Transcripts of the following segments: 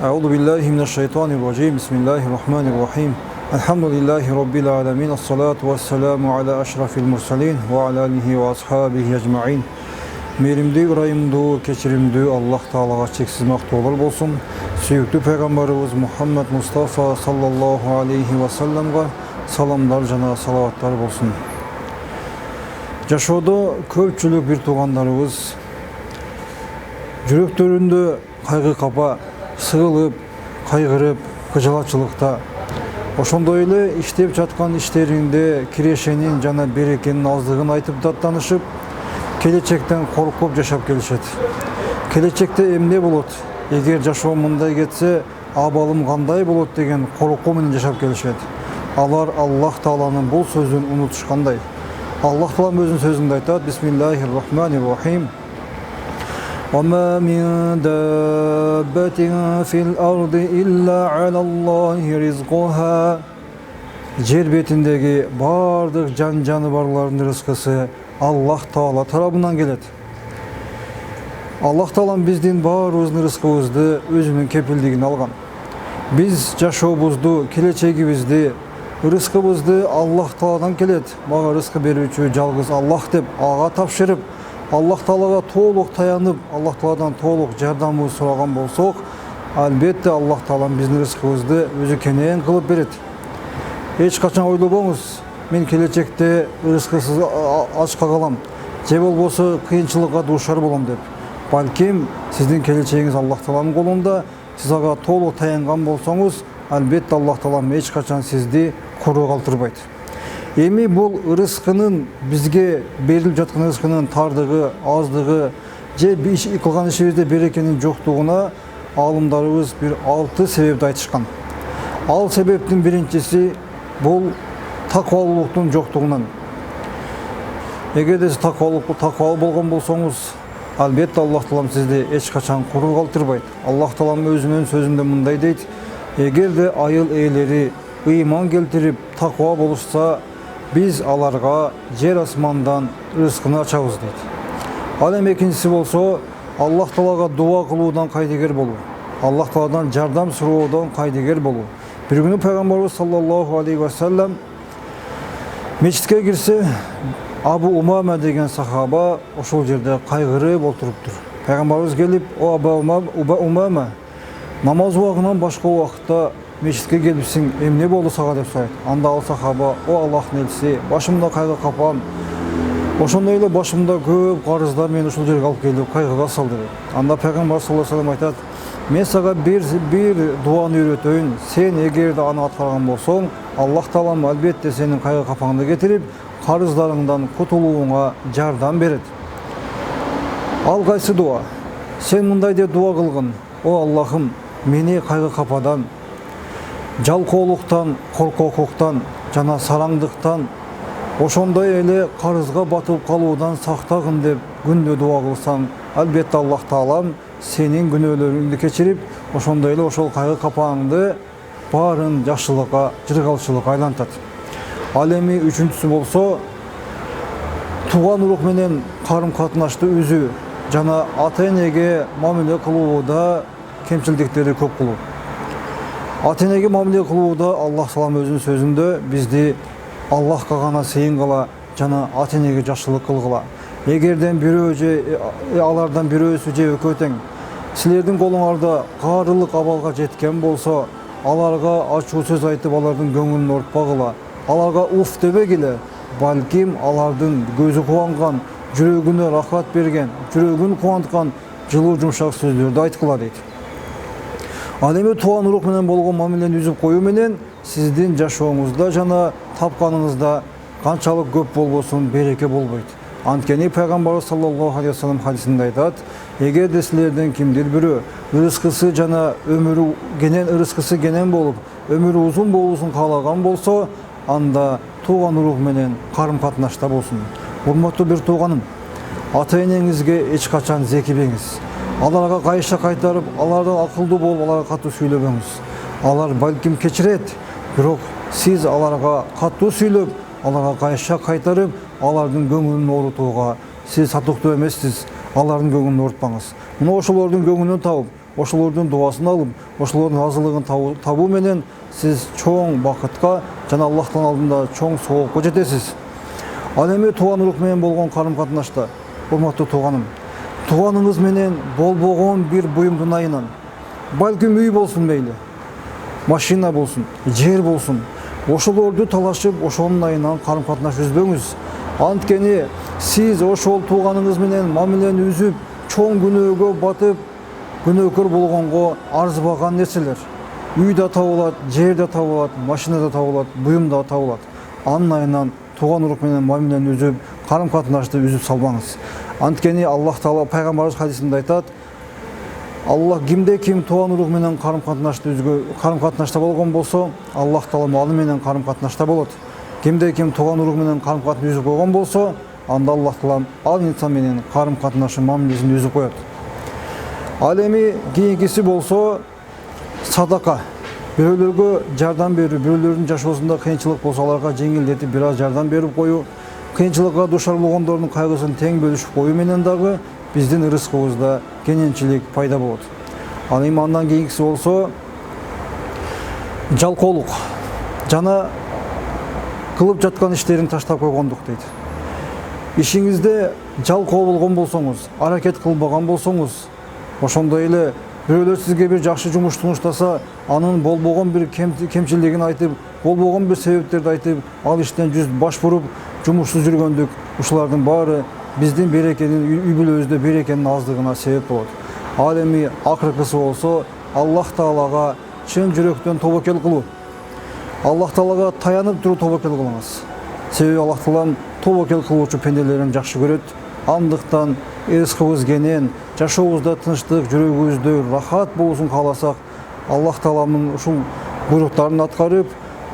أعوذ بالله من الشيطان الرجيم بسم الله الرحمن الرحيم الحمد لله رب العالمين الصلاة والسلام على أشرف المرسلين وعلى آله وأصحابه أجمعين. Мейірімді, ырайымды, кешірімді Аллах Тағалаға шексіз мақтаулар болсын. Сүйікті пайғамбарымыз Мұхаммад Мұстафа саллаллаху алейхи вассаламға саламдар жана салаваттар болсын. Жашоодо көпчүлүк бир туугандарыбыз жүрөктөрүндө кайгы капа, сыгылып, кайгырып, кыжалачылыкта. Ошондой эле иштеп жаткан иштеринде кирешенин жана берекенин аздыгын айтып даттанышып, келечектен коркуп жашап келишет. Келечекте эмне болот? Эгер жашоо мындай кетсе, абалым кандай болот деген коркуу менен жашап келишет. Алар Аллах Тааланын бул сөзүн унутушкандай. Аллах Таалам өзүнүн сөзүндө айтат: Бисмиллахир-рахманир-рахим. وَمَا مِنْ دَابَّةٍ فِي الْأَرْضِ إِلَّا عَلَى اللَّهِ رِزْقُهَا. Жер бетиндеги бардык жан жаныбарлардын рызкысы Аллах Таала тарабынан келет. Аллах Таалам биздин баарыбыздын рызкыбызды өзүнүн кепилдигине алган. Биз жашообузду, келечегибизди, рызкыбызды Аллах Тааладан келет. Мага рызкы берүүчү жалгыз Аллах деп ага тапшырып, Аллах Таалага толук таянып, Аллах Тааладан толук жардамды сураган болсок, албетте Аллах Таалам биздин рызкыбызды өзү кенен кылып берет. Эч качан ойлобоңуз, мен келечекте рызкысыз ачка калам, же болбосо кыйынчылыкка дуушар болом деп. Балким сиздин келечегиңиз Аллах Тааланын колунда, сиз ага толук таянган болсоңуз, албетте Аллах Таалам эч качан сизди куру калтырбайт. Эми бул рызкынын, бизге берилип жаткан рызкынын тардыгы, аздыгы, же кылган ишибизде берекенин жоктугуна алымдарыбыз бир 6 себепти айтышкан. Ал себептин биринчиси бул таквалуулуктун жоктугунан. Эгерде сиз таквалуу болгон болсоңуз, албетте Аллах Таалам сизди эч качан куру калтырбайт. Аллах Таалам өзүнүн сөзүндө мындай дейт: эгерде айыл ээлери ыйман келтирип таква болушса, биз аларга жер асмандан рызкыны ачабыз дейт. Ал эми экинчиси болсо, Аллах Таалага дуа кылуудан кайдыгер болуу, Аллах Тааладан жардам суроодон кайдыгер болуу. Бир күнү пайгамбарыбыз саллаллаху алейхи вассалам мечитке кирсе, Абу Умама деген сахаба ошол жерде кайгырып отуруптур. Пайгамбарыбыз келип: "О Абу Умама, намаз убагынан башка убакытта мечитке келипсиң, эмне болду сага?" деп сурайт. Анда ал сахаба: "О Аллахтын элчиси, башымда кайгы капам. Ошондой эле башымда көп карыздар мени ушул жерге алып келип кайгыга салды." Анда пайгамбар саллаллаху алейхи вассалам айтат: "Мен сага бир дуаны үйрөтөйүн. Сен эгерде аны аткарган болсоң, Аллах Таалам албетте сенин кайгы капаңды кетирип, карыздарыңдан кутулууңа жардам берет." Ал кайсы дуа? Сен мындай деп дуа кылгын: "О Аллахым, мени кайгы кападан, жалкоолуктан, коркоктуктан жана сараңдыктан, ошондой эле карызга батып калуудан сактагын" деп күндө дуа кылсаң, албетте Аллах Таалам сенин күнөөлөрүңдү кечирип, ошондой эле ошол кайгы капаңды баарын жакшылыкка, жыргалчылыкка айлантат. Ал эми үчүнчүсү болсо, тууган урук менен карым катнашты үзүү жана ата-энеге мамиле кылууда кемчилдиктери көп кылуу. Ата-энеге мамиле кылууда Аллах Таалам өзүнүн сөзүндө бизди Аллахка гана сейин кыла жана ата-энеге жакшылык кылгыла. Эгерден бирөө же алардан бирөөсү же экөө тең силердин колуңарда каарылык абалга жеткен болсо, аларга ачуу сөз айтып алардын көңүлүн ортпагыла, аларга уф дебегиле, балким алардын көзү кубанган, жүрөгүнө рахат берген, жүрөгүн кубанткан жылуу жумшак сөздөрдү айткыла дейт. Ал эми тууган урук менен болгон мамилени үзүп коюу менен сиздин жашооңузда жана тапканыңызда канчалык көп болбосун береке болбойт. Анткени пайгамбарыбыз саллаллаху алейхи вассалам хадисинде айтат: эгерде силерден кимдир бирөө рызкысы жана рызкысы кенен болуп, өмүрү узун болуусун каалаган болсо, анда тууган урук менен карым катнашта болсун. Урматтуу бир тууганым, ата-энеңизге эч качан зекибеңиз. Аларга кайша кайтарып, алардан акылдуу болуп, аларга катуу сүйлөбөңүз. Алар балким кечирет, бирок сиз аларга катуу сүйлөп, аларга кайша кайтарып, алардын көңүлүн оорутууга сиз татыктуу эмессиз. Алардын көңүлүн оорутпаңыз. Мына ошолордун көңүлүн табып, ошолордун дуасын алып, ошолордун разылыгын табуу менен сиз чоң бакытка жана Аллахтын алдында чоң соолукка жетесиз. Ал эми тууган урук менен болгон карым-катнашта, урматтуу тууганым, тууганыңыз менен болбогон бир буюмдун айынан, балким үй болсун мейли, машина болсун, жер болсун, ошолорду талашып, ошонун айынан карым-катнаш үзбөңүз. Анткени сиз ошол тууганыңыз менен мамилени үзүп, чоң күнөөгө батып, күнөөкөр болгонго арзыбаган нерселер. Үй да табылат, жер да табылат, машина да табылат, буюм да табылат. Анын айынан тууган урук менен мамилени үзүп, карым-катнашты үзүп салбаңыз. Анткени Аллах Таала пайгамбарыбыз хадисинде айтат: Аллах кимде ким тууган урук менен карым-катнашта болгон болсо, Аллах Таала аны менен карым-катнашта болот. Кимде ким тууган урук менен карым-катнашты үзүп койгон болсо, анда Аллах Таала ал инсан менен карым-катнашын мамилесин үзүп коет. Ал эми кийинкиси болсо садака. Бирөөлөргө жардам берүү, бирөөлөрдүн жашоосунда кыйынчылык болсо аларга жеңилдетип бир аз жардам берип коюу, кыйынчылыкка душар болгондордун кайгысын тең бөлүшүп коюу менен дагы биздин ырыскыбызда кененчилик пайда болот. Ал эми андан кийинкиси болсо жалкоолук жана кылып жаткан иштерин таштап койгондук дейт. Ишиңизде жалкоо болгон болсоңуз, аракет кылбаган болсоңуз, ошондой эле бирөөлөр сизге бир жакшы жумуш сунуштаса, анын болбогон бир кемчилигин айтып, болбогон бир себептерди айтып, ал иштен жүз баш буруп, жумушсуз жүргөндүк, ушулардын баары биздин берекенин, үй бүлөбүздө берекенин аздыгына себеп болот. Ал эми акыркысы болсо Аллах Таалага чын жүрөктөн тобокел кылуу. Аллах Таалага таянып туруп тобокел кылыңыз. Себеби Аллах Таала тобокел кылуучу пенделерин жакшы көрөт. Андыктан рызкыбыз кенен, жашообузда тынчтык, жүрөгүбүздө рахат болушун кааласак, Аллах Тааланын ушул буйруктарын аткарып,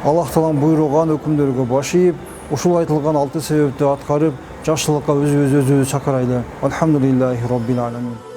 Аллах Тааланын буйруган өкүмдөргө баш ийип, ушул айтылган 6 себепти аткарып, жакшылыкка өзүбүздү чакырайлы. Алхамдулиллахи роббил аламин.